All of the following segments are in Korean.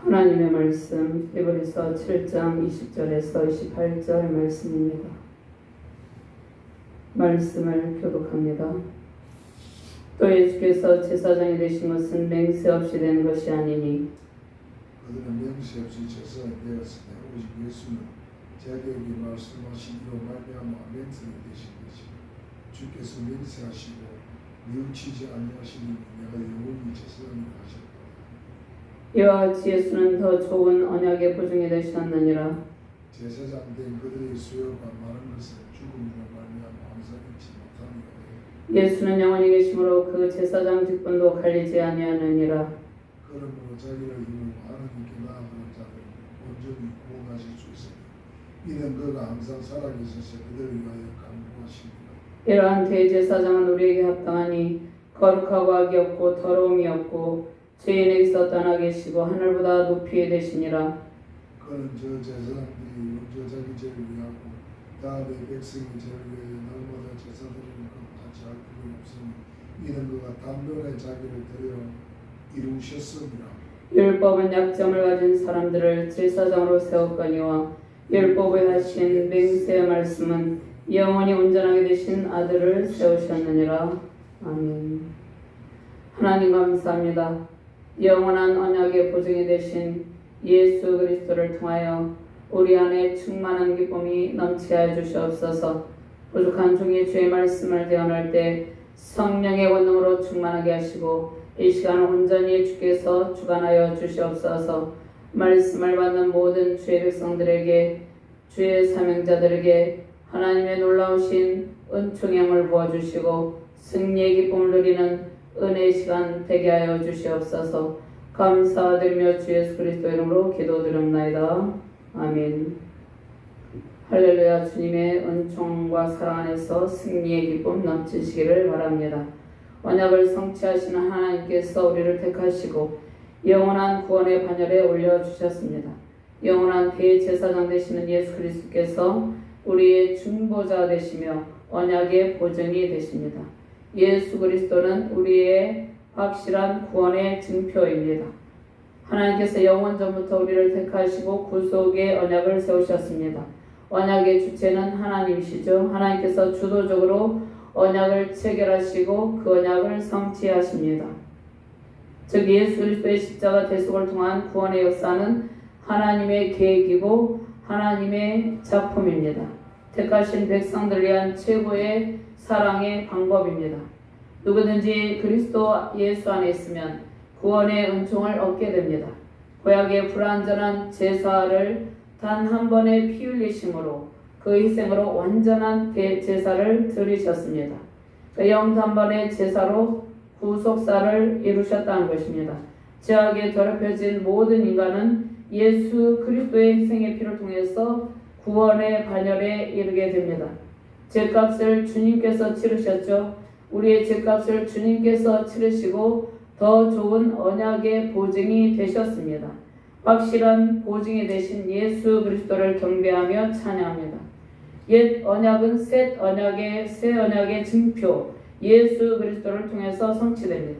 하나님의 말씀 히브리서 7장 20절에서 28절 말씀입니다. 말씀을 교독합니다. 또 예수께서 제사장이 되신 것은 맹세 없이 된 것이 아니니 그들은 맹세 없이 제사장이 되었으나 오직 예수는 자기에게 말씀하신 이로 말미암아 맹세가 되신 것이요 주께서 맹세하시고 뉘우치지 아니하시니 내가 영원히 제사장이 하셨다. 이와 같이 예수는 더 좋은 언약의 보증이 되셨느니라. 제사장 된 그들의 수요가 많은 것은 죽음으로 말미암아 항상 잊지 못하니라. 예수는 영원히 계심으로 그 제사장 직분도 갈리지 아니하느니라. 그러므로 자기를 이루고 하나님께 나아가는 자를 온전히 구원하실 수 있으니 이는 그가 항상 살아계셔서 그들을 위하여 간구하십니다. 이러한 대제사장은 우리에게 합당하니 거룩하고 악이 없고 더러움이 없고 죄인에게서 떠나 계시고 하늘보다 높이 되시니라. 그는 저 제사장들이 먼저 자기 죄를 위하고 다음에 백성의 죄를 위하여 날마다 제사드리는 것 같이 할 필요 없으니 이는 그가 단번에 자기를 드려 이루셨습니다. 율법은 약점을 가진 사람들을 제사장으로 세웠거니와 율법에 하신 맹세의 말씀은 영원히 온전하게 되신 아들을 세우셨느니라. 아멘. 하나님 감사합니다. 영원한 언약의 보증이 되신 예수 그리스도를 통하여 우리 안에 충만한 기쁨이 넘치게 하여 주시옵소서. 부족한 종의 주의 말씀을 대언할 때 성령의 권능으로 충만하게 하시고 이 시간 온전히 주께서 주관하여 주시옵소서. 말씀을 받는 모든 주의 백성들에게 주의 사명자들에게 하나님의 놀라우신 은총의 힘을 부어주시고 승리의 기쁨을 누리는 은혜의 시간 되게 하여 주시옵소서. 감사드리며 주 예수 그리스도 이름으로 기도드립나이다. 아멘. 할렐루야. 주님의 은총과 사랑 안에서 승리의 기쁨 넘치시기를 바랍니다. 언약을 성취하시는 하나님께서 우리를 택하시고 영원한 구원의 반열에 올려주셨습니다. 영원한 대제사장 되시는 예수 그리스도께서 우리의 중보자 되시며 언약의 보증이 되십니다. 예수 그리스도는 우리의 확실한 구원의 증표입니다. 하나님께서 영원 전부터 우리를 택하시고 구속의 언약을 세우셨습니다. 언약의 주체는 하나님이시죠. 하나님께서 주도적으로 언약을 체결하시고 그 언약을 성취하십니다. 즉 예수 그리스도의 십자가 대속을 통한 구원의 역사는 하나님의 계획이고 하나님의 작품입니다. 택하신 백성들을 위한 최고의 사랑의 방법입니다. 누구든지 그리스도 예수 안에 있으면 구원의 은총을 얻게 됩니다. 구약의 불완전한 제사를 단 한 번의 피 흘리심으로 그 희생으로 완전한 제사를 드리셨습니다. 그 영단번의 제사로 구속사를 이루셨다는 것입니다. 죄악에 더럽혀진 모든 인간은 예수 그리스도의 희생의 피를 통해서 구원의 반열에 이르게 됩니다. 죄값을 주님께서 치르셨죠. 우리의 죄값을 주님께서 치르시고 더 좋은 언약의 보증이 되셨습니다. 확실한 보증이 되신 예수 그리스도를 경배하며 찬양합니다. 옛 언약은 새 언약의 증표 예수 그리스도를 통해서 성취됩니다.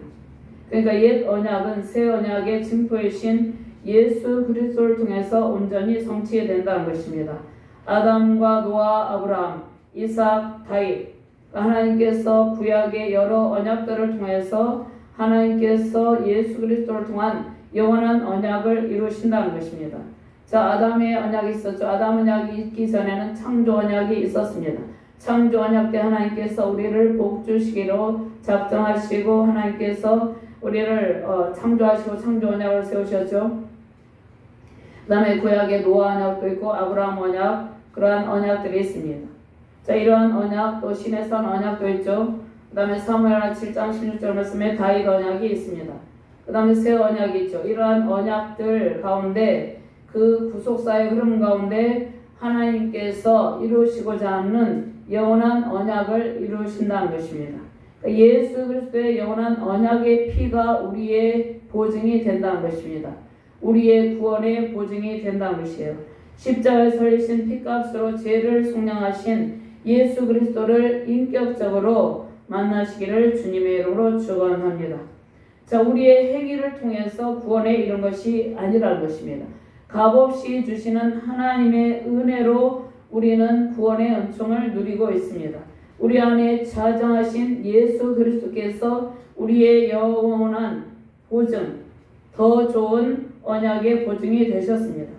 그러니까 옛 언약은 새 언약의 증표이신 예수 그리스도를 통해서 온전히 성취된다는 것입니다. 아담과 노아, 아브라함, 이삭, 다윗, 하나님께서 구약의 여러 언약들을 통해서 하나님께서 예수 그리스도를 통한 영원한 언약을 이루신다는 것입니다. 자, 아담의 언약이 있었죠. 아담 언약이 있기 전에는 창조 언약이 있었습니다. 창조 언약 때 하나님께서 우리를 복 주시기로 작정하시고 하나님께서 우리를 창조하시고 창조 언약을 세우셨죠. 그 다음에 구약의 노아 언약도 있고 아브라함 언약, 그러한 언약들이 있습니다. 자, 이러한 언약, 또 신의 산 언약도 있죠. 그 다음에 사무엘하 7장 16절 말씀에 다윗 언약이 있습니다. 그 다음에 새 언약이 있죠. 이러한 언약들 가운데 그 구속사의 흐름 가운데 하나님께서 이루시고자 하는 영원한 언약을 이루신다는 것입니다. 그러니까 예수 그리스도의 영원한 언약의 피가 우리의 보증이 된다는 것입니다. 우리의 구원의 보증이 된다는 것이에요. 십자가에 설리신 피값으로 죄를 속량하신 예수 그리스도를 인격적으로 만나시기를 주님의 이름으로 축원합니다. 자, 우리의 행위를 통해서 구원에 이른 것이 아니라는 것입니다. 값없이 주시는 하나님의 은혜로 우리는 구원의 은총을 누리고 있습니다. 우리 안에 자정하신 예수 그리스도께서 우리의 영원한 보증, 더 좋은 언약의 보증이 되셨습니다.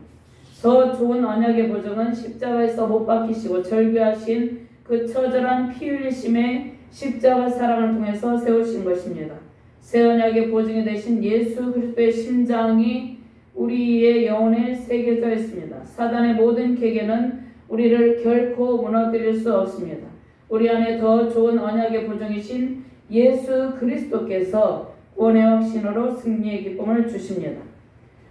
더 좋은 언약의 보증은 십자가에서 못 박히시고 절규하신 그 처절한 피 흘리심의 십자가 사랑을 통해서 세우신 것입니다. 새 언약의 보증이 되신 예수 그리스도의 심장이 우리의 영혼에 새겨져 있습니다. 사단의 모든 계계는 우리를 결코 무너뜨릴 수 없습니다. 우리 안에 더 좋은 언약의 보증이신 예수 그리스도께서 구원의 확신으로 승리의 기쁨을 주십니다.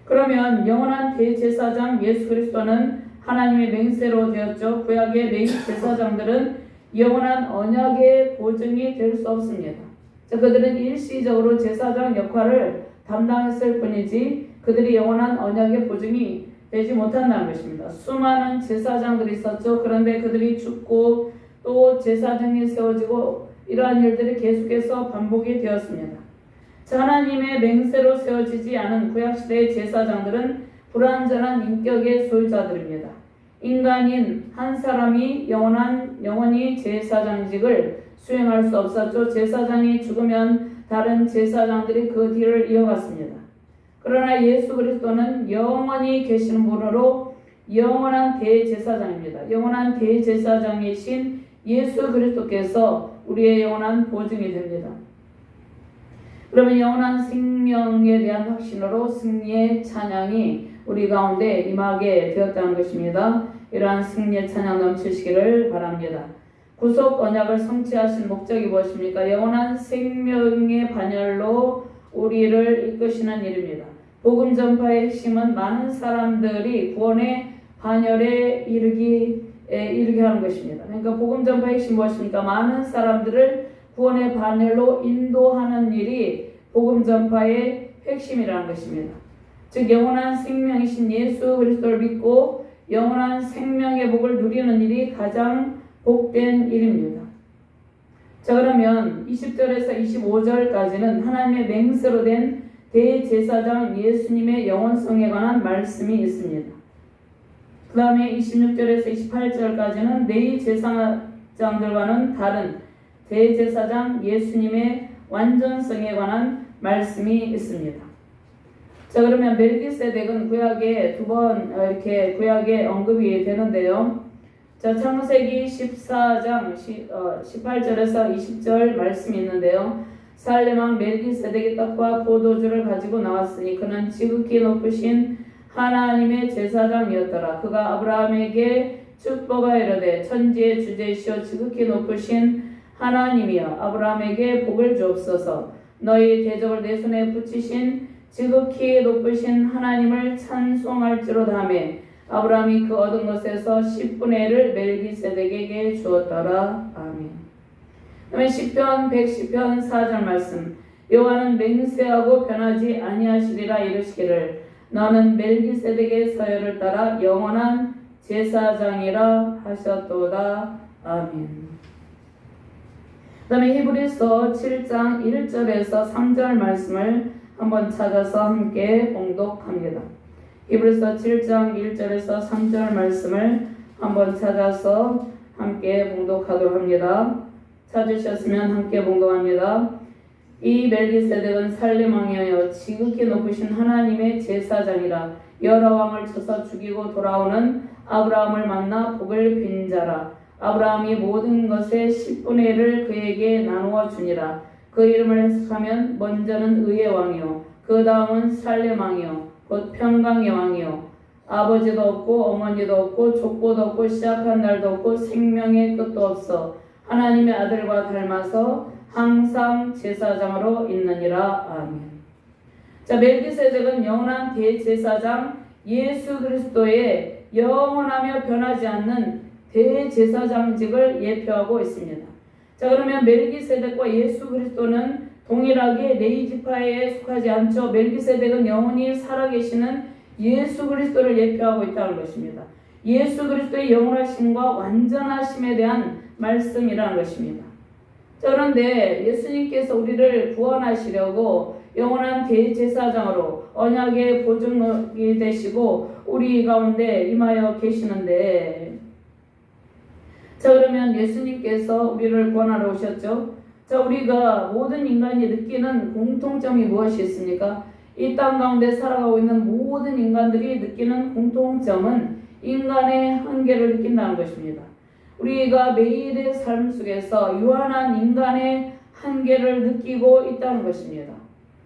그러면 영원한 대제사장 예수 그리스도는 하나님의 맹세로 되었죠. 구약의 레위 제사장들은 영원한 언약의 보증이 될 수 없습니다. 자, 그들은 일시적으로 제사장 역할을 담당했을 뿐이지 그들이 영원한 언약의 보증이 되지 못한다는 것입니다. 수많은 제사장들이 있었죠. 그런데 그들이 죽고 또 제사장이 세워지고 이러한 일들이 계속해서 반복이 되었습니다. 자, 하나님의 맹세로 세워지지 않은 구약시대의 제사장들은 불완전한 인격의 소유자들입니다. 인간인 한 사람이 영원히 제사장직을 수행할 수 없었죠. 제사장이 죽으면 다른 제사장들이 그 뒤를 이어갔습니다. 그러나 예수 그리스도는 영원히 계시는 분으로 영원한 대제사장입니다. 영원한 대제사장이신 예수 그리스도께서 우리의 영원한 보증이 됩니다. 그러면 영원한 생명에 대한 확신으로 승리의 찬양이 우리 가운데 임하게 되었다는 것입니다. 이러한 승리의 찬양 넘치시기를 바랍니다. 구속 언약을 성취하신 목적이 무엇입니까? 영원한 생명의 반열로 우리를 이끄시는 일입니다. 복음 전파의 핵심은 많은 사람들이 구원의 반열에 이르게 하는 것입니다. 그러니까 복음 전파의 핵심이 무엇입니까? 많은 사람들을 구원의 반열로 인도하는 일이 복음 전파의 핵심이라는 것입니다. 즉 영원한 생명이신 예수 그리스도를 믿고 영원한 생명의 복을 누리는 일이 가장 복된 일입니다. 자, 그러면 20절에서 25절까지는 하나님의 맹세로 된 대제사장 예수님의 영원성에 관한 말씀이 있습니다. 그 다음에 26절에서 28절까지는 레위 제사장들과는 다른 대제사장 예수님의 완전성에 관한 말씀이 있습니다. 자, 그러면 멜기세덱은 구약에 두 번 이렇게 구약에 언급이 되는데요. 자, 창세기 14장 18절에서 20절 말씀이 있는데요. 살렘 왕 멜기세덱이 떡과 포도주를 가지고 나왔으니 그는 지극히 높으신 하나님의 제사장이었더라. 그가 아브라함에게 축복하 이르되 천지의 주제시오 지극히 높으신 하나님이여 아브라함에게 복을 주옵소서. 너희 대적을 내 손에 붙이신 지극히 높으신 하나님을 찬송할지로다 하며 아브라함이 그 얻은 것에서 10분의 1을 멜기세덱에게 주었더라. 아멘. 그다음에 시편 110편 4절 말씀. 여호와는 맹세하고 변하지 아니하시리라 이르시기를 너는 멜기세덱의 서열을 따라 영원한 제사장이라 하셨도다. 아멘. 그 다음에 히브리서 7장 1절에서 3절 말씀을 한번 찾아서 함께 봉독합니다. 히브리서 7장 1절에서 3절 말씀을 한번 찾아서 함께 봉독하도록 합니다. 찾으셨으면 함께 봉독합니다. 이 멜기세덱은 살렘 왕이여 지극히 높으신 하나님의 제사장이라 여러 왕을 쳐서 죽이고 돌아오는 아브라함을 만나 복을 빈 자라. 아브라함이 모든 것의 10분의 1을 그에게 나누어 주니라. 그 이름을 해석하면 먼저는 의의 왕이요 그 다음은 살렘 왕이요 곧 평강의 왕이요 아버지도 없고 어머니도 없고 족보도 없고 시작한 날도 없고 생명의 끝도 없어 하나님의 아들과 닮아서 항상 제사장으로 있느니라. 아멘. 자, 멜기세덱은 영원한 대제사장 예수 그리스도의 영원하며 변하지 않는 대제사장직을 예표하고 있습니다. 자, 그러면 멜기세덱과 예수 그리스도는 동일하게 레위 지파에 속하지 않죠. 멜기세덱은 영원히 살아계시는 예수 그리스도를 예표하고 있다는 것입니다. 예수 그리스도의 영원하심과 완전하심에 대한 말씀이라는 것입니다. 자, 그런데 예수님께서 우리를 구원하시려고 영원한 대제사장으로 언약의 보증이 되시고 우리 가운데 임하여 계시는데, 자, 그러면 예수님께서 우리를 구원하러 오셨죠. 자, 우리가 모든 인간이 느끼는 공통점이 무엇이 있습니까? 이 땅 가운데 살아가고 있는 모든 인간들이 느끼는 공통점은 인간의 한계를 느낀다는 것입니다. 우리가 매일의 삶 속에서 유한한 인간의 한계를 느끼고 있다는 것입니다.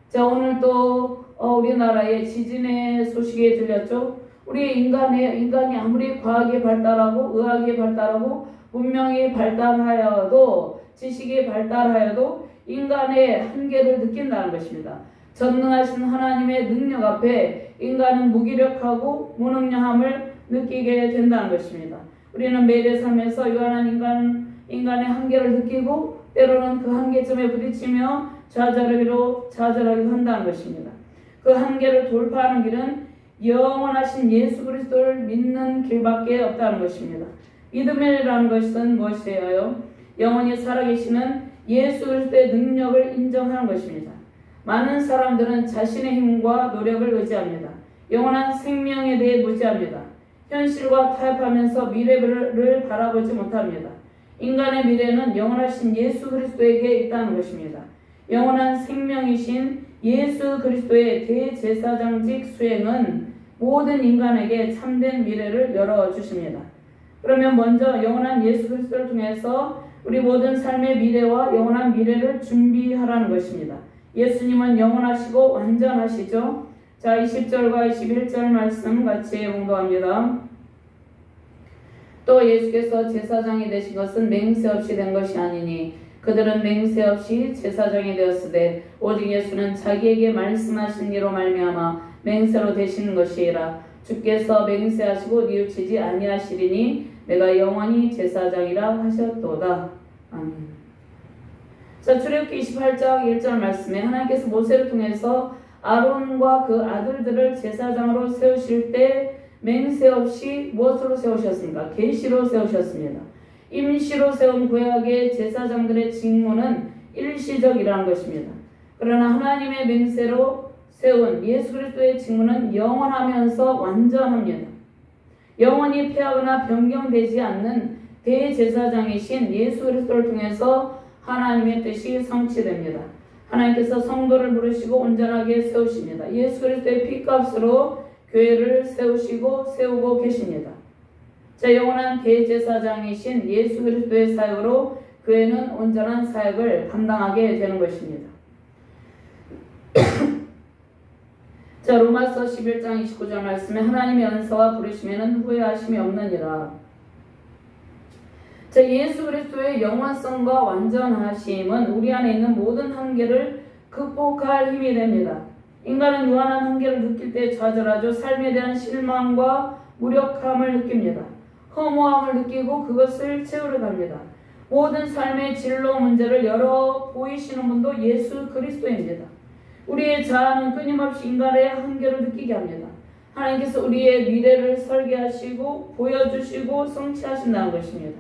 자, 오늘 또 우리나라의 지진의 소식이 들렸죠. 우리 인간이 아무리 과학이 발달하고 의학이 발달하고 문명이 발달하여도 지식이 발달하여도 인간의 한계를 느낀다는 것입니다. 전능하신 하나님의 능력 앞에 인간은 무기력하고 무능력함을 느끼게 된다는 것입니다. 우리는 매일의 삶에서 유한한 인간의 한계를 느끼고 때로는 그 한계점에 부딪히며 좌절하기도 한다는 것입니다. 그 한계를 돌파하는 길은 영원하신 예수 그리스도를 믿는 길밖에 없다는 것입니다. 믿음이라는 것은 무엇이에요? 영원히 살아계시는 예수 그리스도의 능력을 인정하는 것입니다. 많은 사람들은 자신의 힘과 노력을 의지합니다. 영원한 생명에 대해 무지합니다. 현실과 타협하면서 미래를 바라보지 못합니다. 인간의 미래는 영원하신 예수 그리스도에게 있다는 것입니다. 영원한 생명이신 예수 그리스도의 대제사장직 수행은 모든 인간에게 참된 미래를 열어주십니다. 그러면 먼저 영원한 예수 그리스도를 통해서 우리 모든 삶의 미래와 영원한 미래를 준비하라는 것입니다. 예수님은 영원하시고 완전하시죠. 자, 20절과 21절 말씀 같이 봉독합니다. 또 예수께서 제사장이 되신 것은 맹세 없이 된 것이 아니니 그들은 맹세 없이 제사장이 되었으되 오직 예수는 자기에게 말씀하신 이로 말미암아 맹세로 되시는 것이라. 주께서 맹세하시고 뉘우치지 아니하시리니 내가 영원히 제사장이라 하셨도다. 아멘. 자, 출애굽기 28장 1절 말씀에 하나님께서 모세를 통해서 아론과 그 아들들을 제사장으로 세우실 때 맹세 없이 무엇으로 세우셨습니까? 계시로 세우셨습니다. 임시로 세운 구약의 제사장들의 직무는 일시적이라는 것입니다. 그러나 하나님의 맹세로 세운 예수 그리스도의 직무는 영원하면서 완전합니다. 영원히 폐하거나 변경되지 않는 대제사장이신 예수 그리스도를 통해서 하나님의 뜻이 성취됩니다. 하나님께서 성도를 부르시고 온전하게 세우십니다. 예수 그리스도의 피값으로 교회를 세우고 계십니다. 자, 영원한 대제사장이신 예수 그리스도의 사역으로 교회는 온전한 사역을 감당하게 되는 것입니다. 자, 로마서 11장 29절 말씀에 하나님의 은사와 부르심에는 후회하심이 없느니라. 자, 예수 그리스도의 영원성과 완전하심은 우리 안에 있는 모든 한계를 극복할 힘이 됩니다. 인간은 유한한 한계를 느낄 때 좌절하죠. 삶에 대한 실망과 무력함을 느낍니다. 허무함을 느끼고 그것을 채우려 합니다. 모든 삶의 진로 문제를 열어 보이시는 분도 예수 그리스도입니다. 우리의 자아는 끊임없이 인간의 한계를 느끼게 합니다. 하나님께서 우리의 미래를 설계하시고 보여주시고 성취하신다는 것입니다.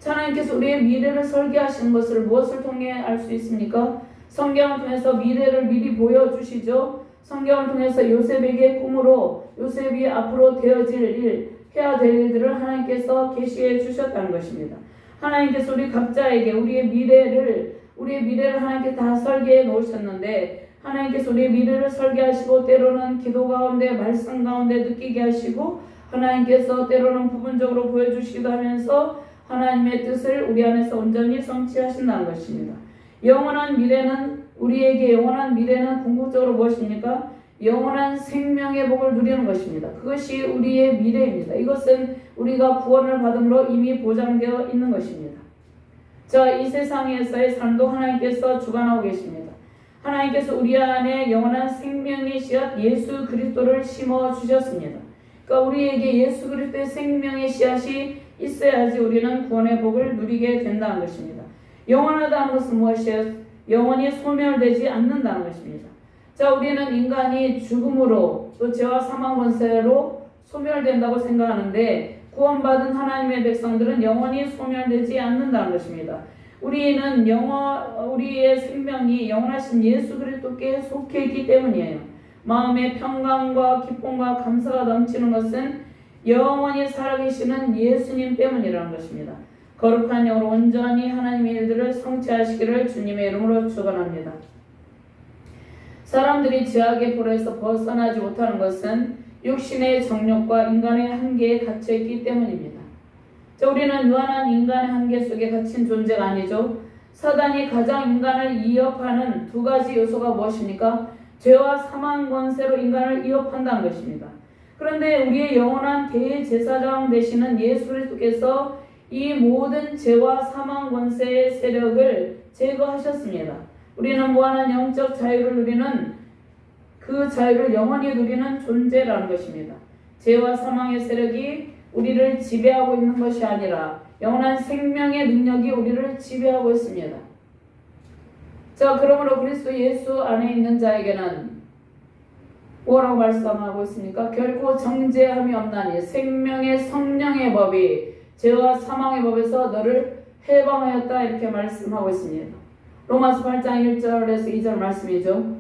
하나님께서 우리의 미래를 설계하시는 것을 무엇을 통해 알 수 있습니까? 성경을 통해서 미래를 미리 보여주시죠. 성경을 통해서 요셉에게 꿈으로 요셉이 앞으로 해야 될 일들을 하나님께서 계시해 주셨다는 것입니다. 하나님께서 우리 각자에게 우리의 미래를 하나님께 다 설계해 놓으셨는데 하나님께서 우리의 미래를 설계하시고 때로는 기도 가운데 말씀 가운데 느끼게 하시고 하나님께서 때로는 부분적으로 보여주시기도 하면서 하나님의 뜻을 우리 안에서 온전히 성취하신다는 것입니다. 우리에게 영원한 미래는 궁극적으로 무엇입니까? 영원한 생명의 복을 누리는 것입니다. 그것이 우리의 미래입니다. 이것은 우리가 구원을 받음으로 이미 보장되어 있는 것입니다. 자, 이 세상에서의 삶도 하나님께서 주관하고 계십니다. 하나님께서 우리 안에 영원한 생명의 씨앗 예수 그리스도를 심어 주셨습니다. 그러니까 우리에게 예수 그리스도의 생명의 씨앗이 있어야지 우리는 구원의 복을 누리게 된다는 것입니다. 영원하다는 것은 무엇이에요? 영원히 소멸되지 않는다는 것입니다. 자, 우리는 인간이 죽음으로 또 죄와 사망 권세로 소멸된다고 생각하는데 구원받은 하나님의 백성들은 영원히 소멸되지 않는다는 것입니다. 우리는 우리의 생명이 영원하신 예수 그리스도께 속해 있기 때문이에요. 마음의 평강과 기쁨과 감사가 넘치는 것은 영원히 살아계시는 예수님 때문이라는 것입니다. 거룩한 영으로 온전히 하나님의 일들을 성취하시기를 주님의 이름으로 축원합니다. 사람들이 죄악의 불에서 벗어나지 못하는 것은 육신의 정욕과 인간의 한계에 갇혀있기 때문입니다. 우리는 유한한 인간의 한계 속에 갇힌 존재가 아니죠. 사단이 가장 인간을 위협하는 두 가지 요소가 무엇입니까? 죄와 사망 권세로 인간을 위협한다는 것입니다. 그런데 우리의 영원한 대제사장 되시는 예수 그리스도께서 이 모든 죄와 사망 권세의 세력을 제거하셨습니다. 우리는 무한한 영적 자유를 누리는 그 자유를 영원히 누리는 존재라는 것입니다. 죄와 사망의 세력이 우리를 지배하고 있는 것이 아니라 영원한 생명의 능력이 우리를 지배하고 있습니다. 자, 그러므로 그리스도 예수 안에 있는 자에게는 뭐라고 말씀하고 있습니까? 결코 정죄함이 없나니 생명의 성령의 법이 죄와 사망의 법에서 너를 해방하였다 이렇게 말씀하고 있습니다. 로마서 8장 1절에서 2절 말씀이죠.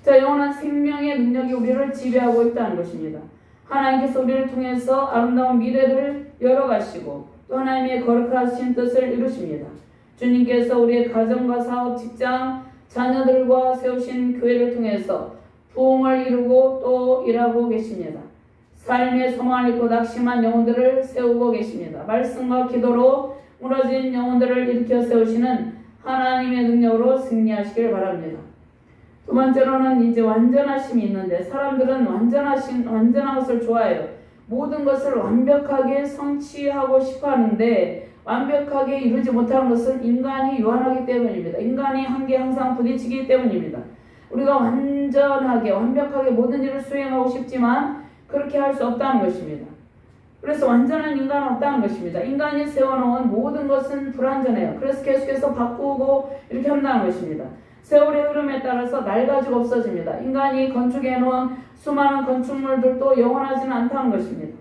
자, 영원한 생명의 능력이 우리를 지배하고 있다는 것입니다. 하나님께서 우리를 통해서 아름다운 미래를 열어가시고 또 하나님의 거룩하신 뜻을 이루십니다. 주님께서 우리의 가정과 사업, 직장, 자녀들과 세우신 교회를 통해서 부흥을 이루고 또 일하고 계십니다. 삶의 소망을 잃고 낙심한 영혼들을 세우고 계십니다. 말씀과 기도로 무너진 영혼들을 일으켜 세우시는 하나님의 능력으로 승리하시길 바랍니다. 두 번째로는 이제 완전하심이 있는데 사람들은 완전한 것을 좋아해요. 모든 것을 완벽하게 성취하고 싶어 하는데 완벽하게 이루지 못하는 것은 인간이 유한하기 때문입니다. 인간이 한계에 항상 부딪히기 때문입니다. 우리가 완벽하게 모든 일을 수행하고 싶지만 그렇게 할 수 없다는 것입니다. 그래서 완전한 인간은 없다는 것입니다. 인간이 세워놓은 모든 것은 불완전해요. 그래서 계속해서 바꾸고 이렇게 한다는 것입니다. 세월의 흐름에 따라서 낡아지고 없어집니다. 인간이 건축해 놓은 수많은 건축물들도 영원하지는 않다는 것입니다.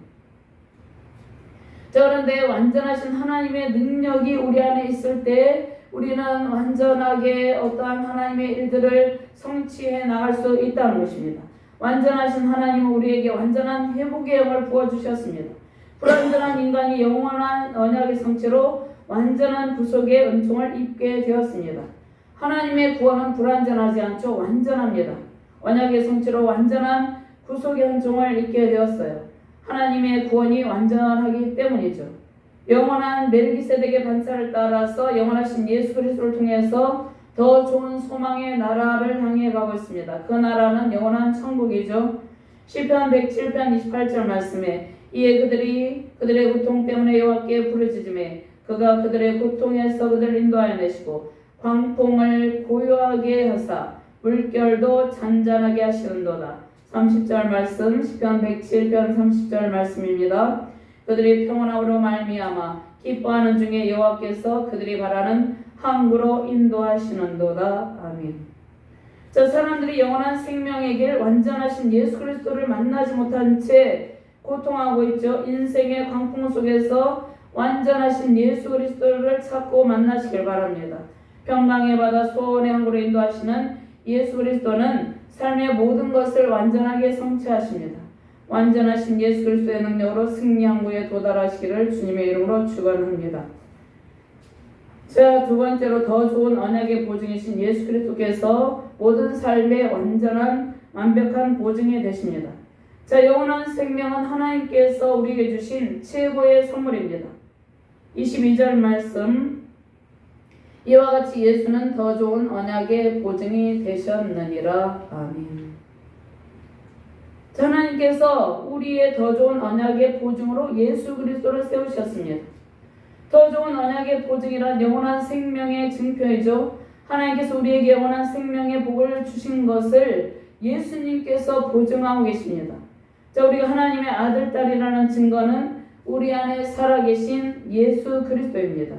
자, 그런데 완전하신 하나님의 능력이 우리 안에 있을 때 우리는 완전하게 어떠한 하나님의 일들을 성취해 나갈 수 있다는 것입니다. 완전하신 하나님은 우리에게 완전한 회복의 영을 부어주셨습니다. 불완전한 인간이 영원한 언약의 성취로 완전한 구속의 은총을 입게 되었습니다. 하나님의 구원은 불완전하지 않죠. 완전합니다. 언약의 성취로 완전한 구속의 은총을 입게 되었어요. 하나님의 구원이 완전하기 때문이죠. 영원한 멜기세덱의 반차를 따라서 영원하신 예수 그리스도를 통해서 더 좋은 소망의 나라를 향해 가고 있습니다. 그 나라는 영원한 천국이죠. 시편 107편 28절 말씀에 이에 그들의 고통 때문에 여호와께 부르짖음에 그가 그들의 고통에서 그들을 인도하여 내시고 광풍을 고요하게 하사 물결도 잔잔하게 하시는도다. 30절 말씀 시편 107편 30절 말씀입니다. 그들이 평온함으로 말미암아 기뻐하는 중에 여호와께서 그들이 바라는 항구로 인도하시는도다. 아멘. 자, 사람들이 영원한 생명의 길 완전하신 예수 그리스도를 만나지 못한 채 고통하고 있죠. 인생의 광풍 속에서 완전하신 예수 그리스도를 찾고 만나시길 바랍니다. 평강의 바다 소원의 항구로 인도하시는 예수 그리스도는 삶의 모든 것을 완전하게 성취하십니다. 완전하신 예수 그리스도의 능력으로 승리 항구에 도달하시기를 주님의 이름으로 축원합니다. 자, 두 번째로 더 좋은 언약의 보증이신 예수 그리스도께서 모든 삶의 완벽한 보증이 되십니다. 자, 영원한 생명은 하나님께서 우리에게 주신 최고의 선물입니다. 22절 말씀 이와 같이 예수는 더 좋은 언약의 보증이 되셨느니라. 아멘. 자, 하나님께서 우리의 더 좋은 언약의 보증으로 예수 그리스도를 세우셨습니다. 더 좋은 언약의 보증이란 영원한 생명의 증표이죠. 하나님께서 우리에게 영원한 생명의 복을 주신 것을 예수님께서 보증하고 계십니다. 자, 우리가 하나님의 아들, 딸이라는 증거는 우리 안에 살아계신 예수 그리스도입니다.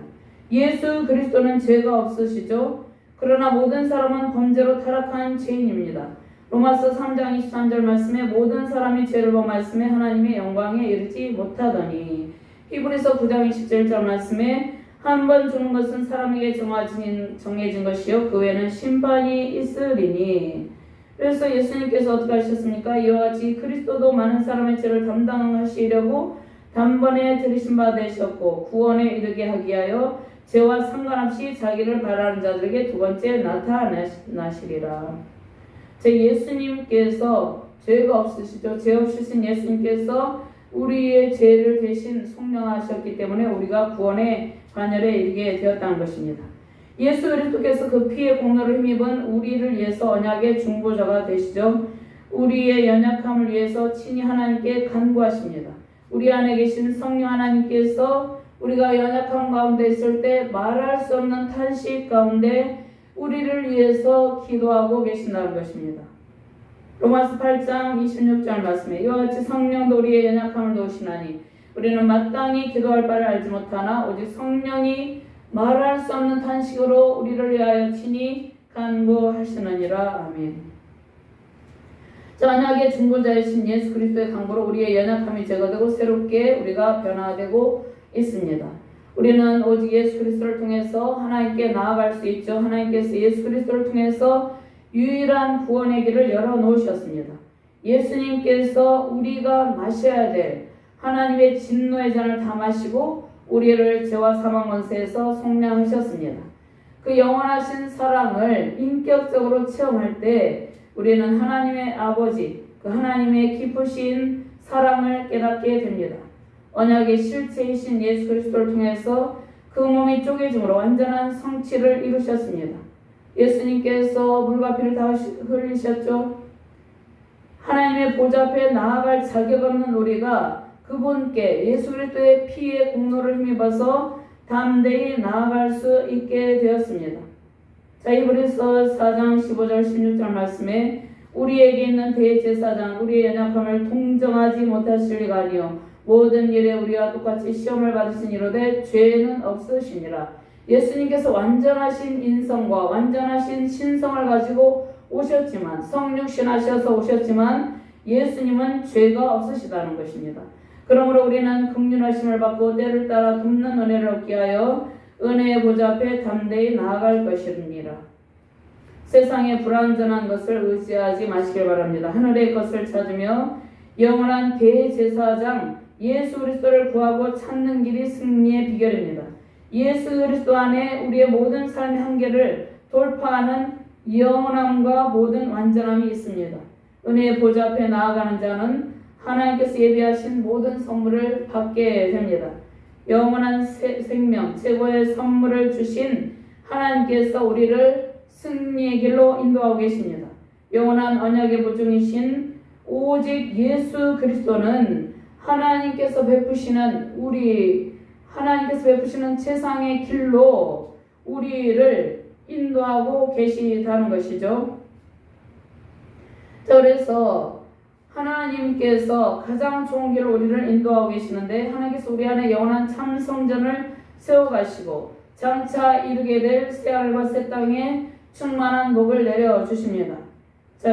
예수 그리스도는 죄가 없으시죠. 그러나 모든 사람은 범죄로 타락한 죄인입니다. 로마서 3장 23절 말씀에 모든 사람이 죄를 범하였음에 하나님의 영광에 이르지 못하더니 히브리서 9장 27절 말씀에 한 번 죽는 것은 사람에게 정해진 것이요 그 외에는 심판이 있으리니. 그래서 예수님께서 어떻게 하셨습니까? 이와 같이 그리스도도 많은 사람의 죄를 담당하시려고 단번에 들이신 바 되셨고 구원에 이르게 하기 위하여 죄와 상관없이 자기를 바라는 자들에게 두 번째 나타나시리라. 예수님께서 죄가 없으시죠. 죄 없으신 예수님께서 우리의 죄를 대신 속량하셨기 때문에 우리가 구원의 관열에 이르게 되었다는 것입니다. 예수 그리스도께서 그 피의 공로를 힘입은 우리를 위해서 언약의 중보자가 되시죠. 우리의 연약함을 위해서 친히 하나님께 간구하십니다. 우리 안에 계신 성령 하나님께서 우리가 연약함 가운데 있을 때 말할 수 없는 탄식 가운데 우리를 위해서 기도하고 계신다는 것입니다. 로마서 8장 26절 말씀에 이와 같이 성령도 우리의 연약함을 도우시나니 우리는 마땅히 기도할 바를 알지 못하나 오직 성령이 말할 수 없는 탄식으로 우리를 위하여 친히 간구하시느니라. 아멘. 언약의 중보자이신 예수 그리스도의 강구로 우리의 연약함이 제거되고 새롭게 우리가 변화되고 있습니다. 우리는 오직 예수 그리스도를 통해서 하나님께 나아갈 수 있죠. 하나님께서 예수 그리스도를 통해서 유일한 구원의 길을 열어놓으셨습니다. 예수님께서 우리가 마셔야 될 하나님의 진노의 잔을 다 마시고 우리를 죄와 사망 권세에서 속량하셨습니다. 그 영원하신 사랑을 인격적으로 체험할 때 우리는 하나님의 아버지, 그 하나님의 깊으신 사랑을 깨닫게 됩니다. 언약의 실체이신 예수 그리스도를 통해서 그 몸이 쪼개짐으로 완전한 성취를 이루셨습니다. 예수님께서 물과 피를 다 흘리셨죠. 하나님의 보좌 앞에 나아갈 자격 없는 우리가 그분께 예수 그리스도의 피의 공로를 힘입어서 담대히 나아갈 수 있게 되었습니다. 히브리서 4장 15절 16절 말씀에 우리에게 있는 대제사장 우리의 연약함을 동정하지 못하실 리가 아니요 모든 일에 우리와 똑같이 시험을 받으신 이로되 죄는 없으시니라. 예수님께서 완전하신 인성과 완전하신 신성을 가지고 오셨지만 성육신하셔서 오셨지만 예수님은 죄가 없으시다는 것입니다. 그러므로 우리는 긍휼하심을 받고 때를 따라 돕는 은혜를 얻게 하여 은혜의 보좌 앞에 담대히 나아갈 것입니다. 세상의 불완전한 것을 의지하지 마시길 바랍니다. 하늘의 것을 찾으며 영원한 대제사장 예수 그리스도를 구하고 찾는 길이 승리의 비결입니다. 예수 그리스도 안에 우리의 모든 삶의 한계를 돌파하는 영원함과 모든 완전함이 있습니다. 은혜의 보좌 앞에 나아가는 자는 하나님께서 예비하신 모든 선물을 받게 됩니다. 영원한 생명, 최고의 선물을 주신 하나님께서 우리를 승리의 길로 인도하고 계십니다. 영원한 언약의 보증이신 오직 예수 그리스도는 하나님께서 베푸시는 세상의 길로 우리를 인도하고 계시다는 것이죠. 그래서 하나님께서 가장 좋은 길로 우리를 인도하고 계시는데 하나님께서 우리 안에 영원한 참 성전을 세워가시고 장차 이루게 될 새하늘과 새 땅에 충만한 복을 내려주십니다.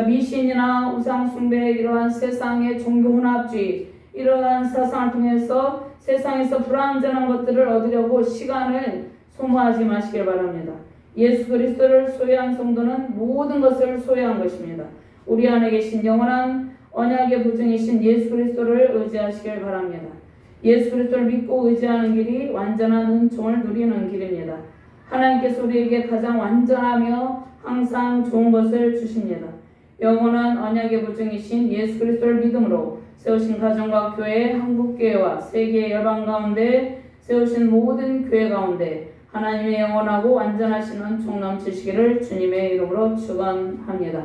미신이나 우상숭배 이러한 세상의 종교 혼합주의 이러한 사상을 통해서 세상에서 불완전한 것들을 얻으려고 시간을 소모하지 마시길 바랍니다. 예수 그리스도를 소유한 성도는 모든 것을 소유한 것입니다. 우리 안에 계신 영원한 언약의 보증이신 예수 그리스도를 의지하시길 바랍니다. 예수 그리스도를 믿고 의지하는 길이 완전한 은총을 누리는 길입니다. 하나님께서 우리에게 가장 완전하며 항상 좋은 것을 주십니다. 영원한 언약의 보증이신 예수 그리스도를 믿음으로 세우신 가정과 교회, 한국교회와 세계 열방 가운데 세우신 모든 교회 가운데 하나님의 영원하고 완전하신 은총 넘치시기를 주님의 이름으로 축원합니다.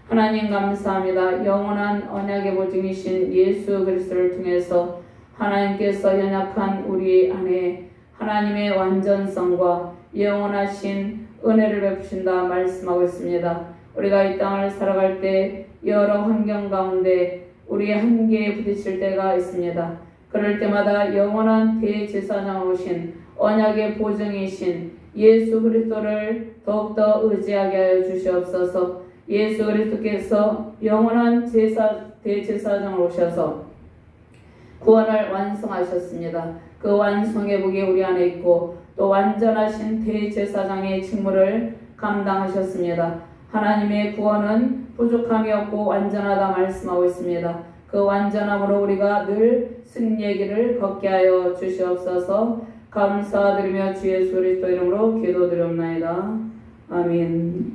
하나님 감사합니다. 영원한 언약의 보증이신 예수 그리스도를 통해서 하나님께서 연약한 우리 안에 하나님의 완전성과 영원하신 은혜를 베푸신다 말씀하고 있습니다. 우리가 이 땅을 살아갈 때 여러 환경 가운데 우리의 한계에 부딪힐 때가 있습니다. 그럴 때마다 영원한 대제사장으로 오신 언약의 보증이신 예수 그리스도를 더욱더 의지하게 하여 주시옵소서. 예수 그리스도께서 영원한 대제사장으로 오셔서 구원을 완성하셨습니다. 그 완성의 복이 우리 안에 있고 또 완전하신 대제사장의 직무를 감당하셨습니다. 하나님의 구원은 부족함이 없고 완전하다 말씀하고 있습니다. 그 완전함으로 우리가 늘 승리의 길을 걷게 하여 주시옵소서. 감사드리며 주 예수 그리스도 이름으로 기도드렸나이다. 아멘.